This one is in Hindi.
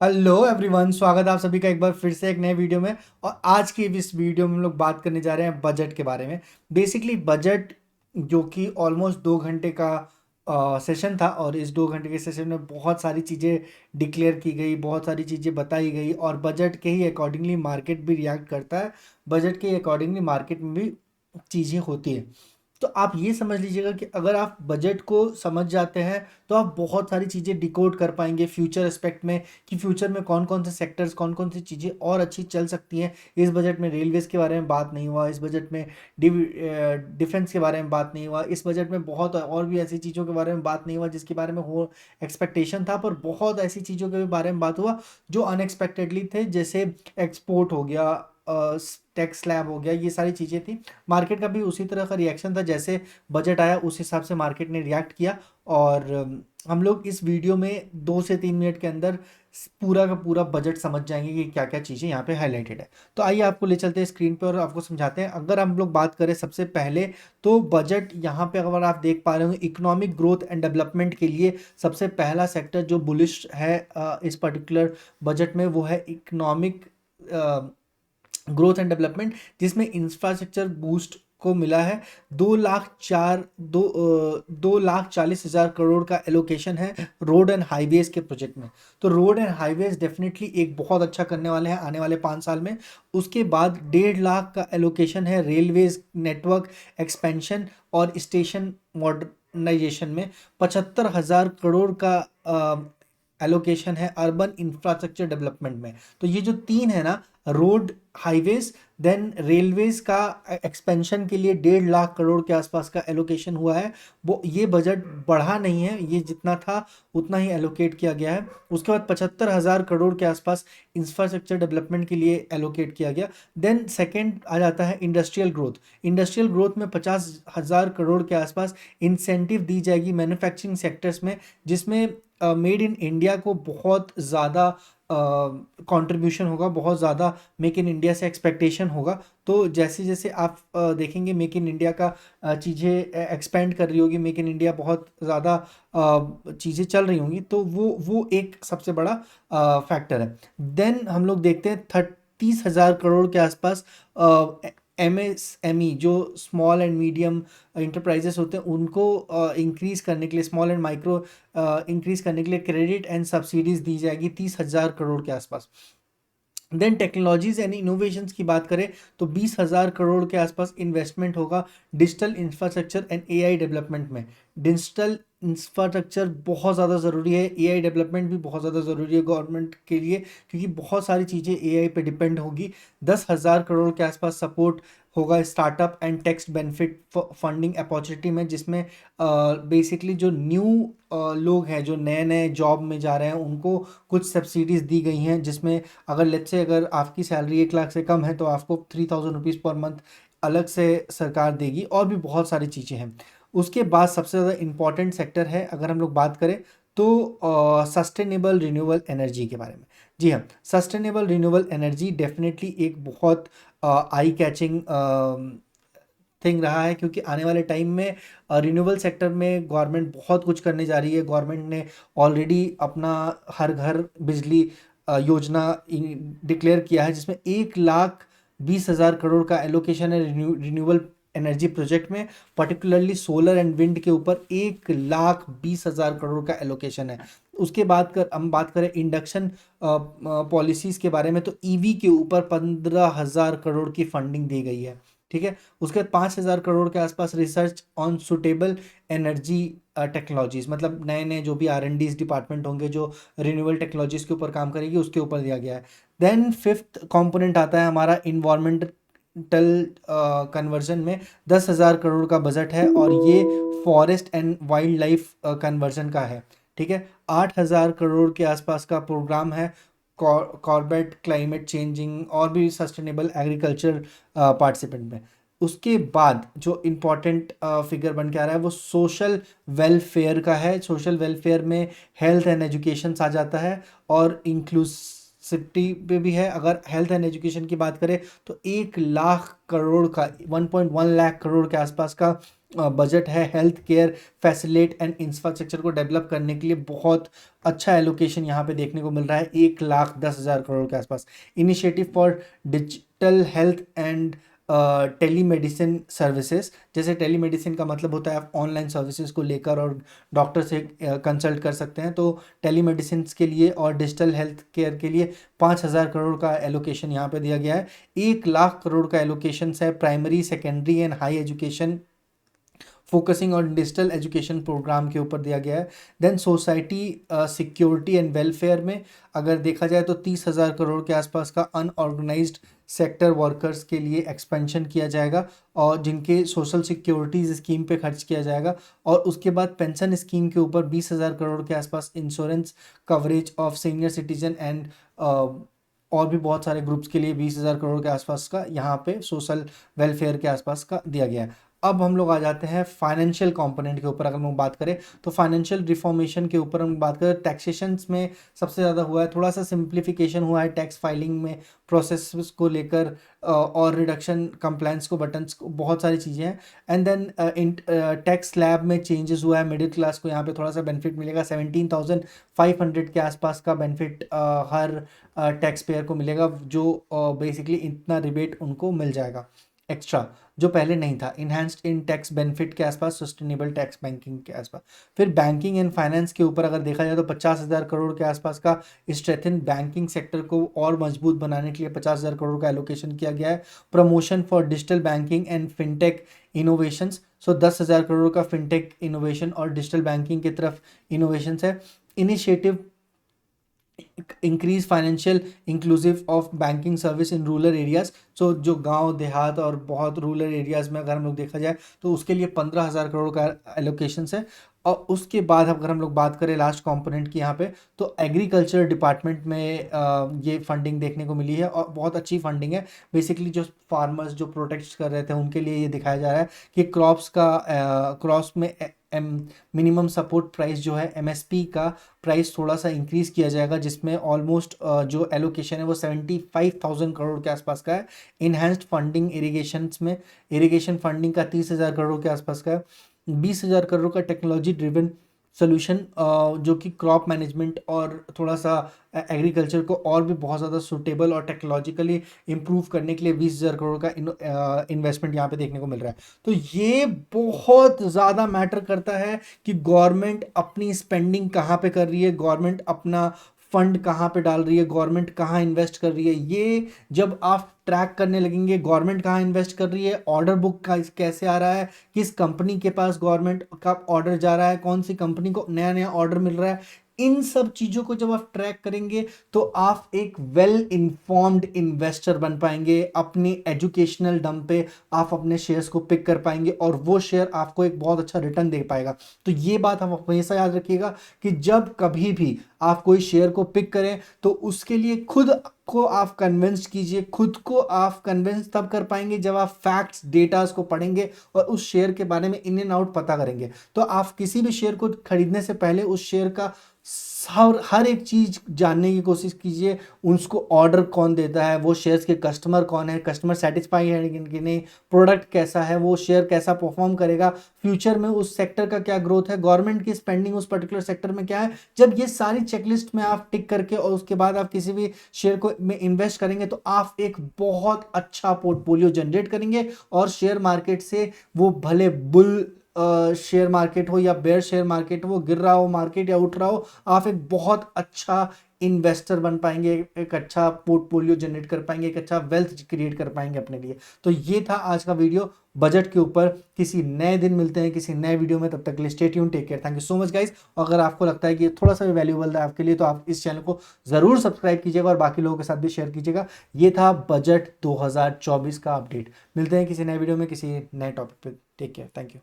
हेलो एवरीवन, स्वागत है आप सभी का एक बार फिर से एक नए वीडियो में। और आज की इस वीडियो में हम लोग बात करने जा रहे हैं बजट के बारे में। बेसिकली बजट जो कि ऑलमोस्ट 2 घंटे का सेशन था, और इस 2 घंटे के सेशन में बहुत सारी चीज़ें डिक्लेयर की गई, बहुत सारी चीज़ें बताई गई, और बजट के ही अकॉर्डिंगली मार्केट भी रिएक्ट करता है। बजट के अकॉर्डिंगली मार्केट में भी चीज़ें होती है। तो आप ये समझ लीजिएगा कि अगर आप बजट को समझ जाते हैं तो आप बहुत सारी चीज़ें डिकोड कर पाएंगे फ्यूचर एस्पेक्ट में, कि फ्यूचर में कौन कौन से सेक्टर्स, कौन कौन सी चीज़ें और अच्छी चल सकती हैं। इस बजट में रेलवेज़ के बारे में बात नहीं हुआ, इस बजट में डिफेंस के बारे में बात नहीं हुआ, इस बजट में बहुत और भी ऐसी चीज़ों के बारे में बात नहीं हुआ जिसके बारे में हो एक्सपेक्टेशन था, पर बहुत ऐसी चीज़ों के बारे में बात हुआ जो अनएक्सपेक्टेडली थे, जैसे एक्सपोर्ट हो गया, टैक्स स्लैब हो गया, ये सारी चीज़ें थी। मार्केट का भी उसी तरह का रिएक्शन था, जैसे बजट आया उस हिसाब से मार्केट ने रिएक्ट किया। और हम लोग इस वीडियो में 2 से 3 मिनट के अंदर पूरा का पूरा बजट समझ जाएंगे कि क्या क्या चीज़ें यहाँ पे हाईलाइटेड है। तो आइए आपको ले चलते हैं स्क्रीन पे और आपको समझाते हैं। अगर हम लोग बात करें सबसे पहले, तो बजट यहाँ पे अगर आप देख पा रहे हो, इकोनॉमिक ग्रोथ एंड डेवलपमेंट के लिए सबसे पहला सेक्टर जो बुलिश है इस पर्टिकुलर बजट में, वो है इकोनॉमिक ग्रोथ एंड डेवलपमेंट, जिसमें इंफ्रास्ट्रक्चर बूस्ट को मिला है। 2,40,000 करोड़ का एलोकेशन है रोड एंड हाईवेज के प्रोजेक्ट में। तो रोड एंड हाईवेज डेफिनेटली एक बहुत अच्छा करने वाले हैं आने वाले 5 साल में। उसके बाद 1.5 लाख का एलोकेशन है रेलवेज नेटवर्क एक्सपेंशन और स्टेशन मॉडर्नाइजेशन में। 75,000 करोड़ का एलोकेशन है अर्बन इंफ्रास्ट्रक्चर डेवलपमेंट में। तो ये जो तीन है ना, रोड, हाईवेज, देन रेलवेज का एक्सपेंशन के लिए 1.5 लाख करोड़ के आसपास का एलोकेशन हुआ है। वो ये बजट बढ़ा नहीं है, ये जितना था उतना ही एलोकेट किया गया है। उसके बाद 75,000 करोड़ के आसपास इंफ्रास्ट्रक्चर डेवलपमेंट के लिए एलोकेट किया गया। देन सेकेंड आ जाता है इंडस्ट्रियल ग्रोथ। इंडस्ट्रियल ग्रोथ में 50,000 करोड़ के आसपास इंसेंटिव दी जाएगी मैन्युफैक्चरिंग सेक्टर्स में, जिसमें मेड इन इंडिया को बहुत ज़्यादा कंट्रीब्यूशन होगा, बहुत ज़्यादा मेक इन इंडिया से एक्सपेक्टेशन होगा। तो जैसे जैसे आप देखेंगे मेक इन इंडिया का चीज़ें एक्सपेंड कर रही होगी, मेक इन इंडिया बहुत ज़्यादा चीज़ें चल रही होंगी, तो वो एक सबसे बड़ा फैक्टर है। देन हम लोग देखते हैं 30,000 करोड़ के आसपास MSME, जो स्मॉल एंड मीडियम इंटरप्राइजेस होते हैं, उनको इंक्रीज करने के लिए, स्मॉल एंड माइक्रो इंक्रीज करने के लिए क्रेडिट एंड सब्सिडीज दी जाएगी 30,000 करोड़ के आसपास। देन टेक्नोलॉजीज एंड इनोवेशंस की बात करें तो 20,000 करोड़ के आसपास इन्वेस्टमेंट होगा digital infrastructure and AI development में। डिजिटल इंफ्रास्ट्रक्चर बहुत ज़्यादा ज़रूरी है, AI डेवलपमेंट भी बहुत ज़्यादा ज़रूरी है गवर्नमेंट के लिए, क्योंकि बहुत सारी चीज़ें AI पे डिपेंड होगी। 10,000 करोड़ के आसपास सपोर्ट होगा startup and tax benefit funding opportunity में, जिसमें बेसिकली जो न्यू लोग हैं, जो नए नए जॉब में जा रहे हैं, उनको कुछ सब्सिडीज़ दी गई हैं, जिसमें अगर लेट्स से अगर आपकी सैलरी 1 लाख से कम है तो आपको 3,000 रुपीज़ पर मंथ अलग से सरकार देगी, और भी बहुत सारी चीज़ें हैं। उसके बाद सबसे ज़्यादा इम्पॉर्टेंट सेक्टर है अगर हम लोग बात करें तो सस्टेनेबल रिन्यूएबल एनर्जी के बारे में। जी हाँ, सस्टेनेबल रिन्यूएबल एनर्जी डेफिनेटली एक बहुत आई कैचिंग थिंग रहा है, क्योंकि आने वाले टाइम में रिन्यूएबल सेक्टर में गवर्नमेंट बहुत कुछ करने जा रही है। गवर्नमेंट ने ऑलरेडी अपना हर घर बिजली योजना डिक्लेयर किया है, जिसमें 1,20,000 करोड़ का एलोकेशन है रिन्यूएबल एनर्जी प्रोजेक्ट में। पर्टिकुलरली सोलर एंड विंड के ऊपर 1,20,000 करोड़ का एलोकेशन है। उसके बाद हम बात करें इंडक्शन पॉलिसीज़ के बारे में, तो ईवी के ऊपर 15,000 करोड़ की फंडिंग दी गई है। ठीक है। उसके बाद 5,000 करोड़ के आसपास research on suitable energy technologies, मतलब नए नए जो भी R&D डिपार्टमेंट होंगे जो रिन्यूएबल टेक्नोलॉजीज के ऊपर काम करेगी, उसके ऊपर दिया गया है। देन फिफ्थ कंपोनेंट आता है हमारा इन्वायरमेंटल कन्वर्जन में। 10,000 करोड़ का बजट है, और ये forest and wild life conversion का है। ठीक है। 8,000 करोड़ के आसपास का प्रोग्राम है कॉर्बेट क्लाइमेट चेंजिंग और भी सस्टेनेबल एग्रीकल्चर पार्टिसिपेंट में। उसके बाद जो इम्पोर्टेंट फिगर बन के आ रहा है वो सोशल वेलफेयर का है। सोशल वेलफेयर में हेल्थ एंड एजुकेशन आ जाता है, और सिटी पे भी है। अगर हेल्थ एंड एजुकेशन की बात करें तो 1 लाख करोड़ का 1.1 लाख करोड़ के आसपास का बजट है हेल्थ केयर फैसिलिट एंड इंफ्रास्ट्रक्चर को डेवलप करने के लिए। बहुत अच्छा एलोकेशन यहाँ पे देखने को मिल रहा है 1,10,000 करोड़ के आसपास। Initiative for digital health and telemedicine services, जैसे टेलीमेडिसिन का मतलब होता है आप ऑनलाइन सर्विसेज को लेकर और डॉक्टर से कंसल्ट कर सकते हैं, तो टेलीमेडिसिन के लिए और डिजिटल हेल्थ केयर के लिए 5,000 करोड़ का एलोकेशन यहाँ पे दिया गया है। 1 लाख करोड़ का एलोकेशन है primary secondary and high education focusing on digital education program के ऊपर दिया गया है। Then society security and welfare में अगर देखा जाए तो 30,000 करोड़ के आसपास का अनऑर्गेनाइज्ड सेक्टर वर्कर्स के लिए एक्सपेंशन किया जाएगा और जिनके सोशल सिक्योरिटीज स्कीम पे खर्च किया जाएगा। और उसके बाद पेंशन स्कीम के ऊपर 20,000 करोड़ के आसपास insurance coverage of senior citizen and और भी बहुत सारे ग्रुप्स के लिए 20,000 करोड़ के आसपास का यहाँ पे सोशल वेलफेयर के आसपास का दिया गया है। अब हम लोग आ जाते हैं फाइनेंशियल कंपोनेंट के ऊपर। अगर हम लोग बात करें तो फाइनेंशियल रिफॉर्मेशन के ऊपर हम बात करें, टैक्सेशंस में सबसे ज़्यादा हुआ है, थोड़ा सा सिंप्लीफिकेशन हुआ है टैक्स फाइलिंग में, प्रोसेस को लेकर और रिडक्शन कंप्लायंस को बटन्स को बहुत सारी चीज़ें हैं। एंड देन टैक्स स्लैब में चेंजेस हुआ है, मिडिल क्लास को यहाँ पे थोड़ा सा बेनिफिट मिलेगा। 17,500 के आसपास का बेनिफिट हर टैक्स पेयर को मिलेगा, जो बेसिकली इतना रिबेट उनको मिल जाएगा एक्स्ट्रा, जो पहले नहीं था। इन्हांस्ड इन टैक्स बेनिफिट के आसपास, सस्टेनेबल टैक्स बैंकिंग के आसपास। फिर बैंकिंग एंड फाइनेंस के ऊपर अगर देखा जाए तो 50,000 करोड़ के आसपास का स्ट्रेथन बैंकिंग सेक्टर को और मजबूत बनाने के लिए 50,000 करोड़ का एलोकेशन किया गया है। Promotion for digital banking and fintech innovations, so 10,000 crore का फिनटेक इनोवेशन और डिजिटल बैंकिंग की तरफ इनोवेशंस है। Initiative increase financial inclusive of banking service in rural areas, so जो गांव देहात और बहुत रूरल एरियाज में अगर हम लोग देखा जाए तो उसके लिए 15,000 करोड़ का एलोकेशन है। और उसके बाद अगर हम लोग बात करें लास्ट कंपोनेंट की यहाँ पे, तो एग्रीकल्चर डिपार्टमेंट में ये फंडिंग देखने को मिली है और बहुत अच्छी फंडिंग है। बेसिकली जो फार्मर्स जो प्रोटेक्ट कर रहे थे उनके लिए ये दिखाया जा रहा है कि क्रॉप्स में मिनिमम सपोर्ट प्राइस जो है एमएसपी का प्राइस थोड़ा सा इंक्रीज किया जाएगा, जिसमें ऑलमोस्ट जो एलोकेशन है वो 75,000 करोड़ के आसपास का है। इनहेंस्ड फंडिंग इरिगेशन फंडिंग का 30,000 करोड़ के आसपास का है। 20,000 करोड़ का टेक्नोलॉजी ड्रिवन सोल्यूशन जो कि क्रॉप मैनेजमेंट और थोड़ा सा एग्रीकल्चर को और भी बहुत ज़्यादा सूटेबल और टेक्नोलॉजिकली इम्प्रूव करने के लिए 20,000 करोड़ का इन्वेस्टमेंट यहाँ पे देखने को मिल रहा है। तो ये बहुत ज़्यादा मैटर करता है कि गवर्नमेंट अपनी स्पेंडिंग कहाँ पे कर रही है, गवर्नमेंट अपना फंड कहाँ पे डाल रही है, गवर्नमेंट कहाँ इन्वेस्ट कर रही है। ये जब आप ट्रैक करने लगेंगे गवर्नमेंट कहाँ इन्वेस्ट कर रही है, ऑर्डर बुक का कैसे आ रहा है, किस कंपनी के पास गवर्नमेंट का ऑर्डर जा रहा है, कौन सी कंपनी को नया नया ऑर्डर मिल रहा है, इन सब चीज़ों को जब आप ट्रैक करेंगे तो आप एक वेल इन्फॉर्म्ड इन्वेस्टर बन पाएंगे। अपने एजुकेशनल दम पे आप अपने शेयर्स को पिक कर पाएंगे और वो शेयर आपको एक बहुत अच्छा रिटर्न दे पाएगा। तो ये बात आप हमेशा याद रखिएगा कि जब कभी भी आप कोई शेयर को पिक करें तो उसके लिए खुद को आप कन्विंस कीजिए। खुद को आप कन्विंस तब कर पाएंगे जब आप फैक्ट्स डेटास को पढ़ेंगे और उस शेयर के बारे में इन एंड आउट पता करेंगे। तो आप किसी भी शेयर को खरीदने से पहले उस शेयर का हर एक चीज जानने की कोशिश कीजिए। उसको ऑर्डर कौन देता है, वो शेयर्स के कस्टमर कौन है, कस्टमर सेटिस्फाई है कि नहीं, प्रोडक्ट कैसा है, वो शेयर कैसा परफॉर्म करेगा, फ्यूचर में उस सेक्टर का क्या ग्रोथ है, गवर्नमेंट की स्पेंडिंग उस पर्टिकुलर सेक्टर में क्या है। जब ये सारी चेकलिस्ट में आप टिक करके और उसके बाद आप किसी भी शेयर को में इन्वेस्ट करेंगे तो आप एक बहुत अच्छा पोर्टफोलियो जनरेट करेंगे और शेयर मार्केट से वो भले बुल शेयर मार्केट हो या बेयर शेयर मार्केट हो, गिर रहा हो मार्केट या उठ रहा हो, आप एक बहुत अच्छा इन्वेस्टर बन पाएंगे, एक अच्छा पोर्टफोलियो जनरेट कर पाएंगे, एक अच्छा वेल्थ क्रिएट कर पाएंगे अपने लिए। तो ये था आज का वीडियो बजट के ऊपर। किसी नए दिन मिलते हैं किसी नए वीडियो में, तब तक के लिए stay tune, take care, thank you so much guys. अगर आपको लगता है कि ये थोड़ा सा भी वैल्यूएबल है आपके लिए तो आप इस चैनल को जरूर सब्सक्राइब कीजिएगा और बाकी लोगों के साथ भी शेयर कीजिएगा। ये था बजट 2024 का अपडेट। मिलते हैं किसी नए वीडियो में किसी नए टॉपिक पे। Take care, thank you.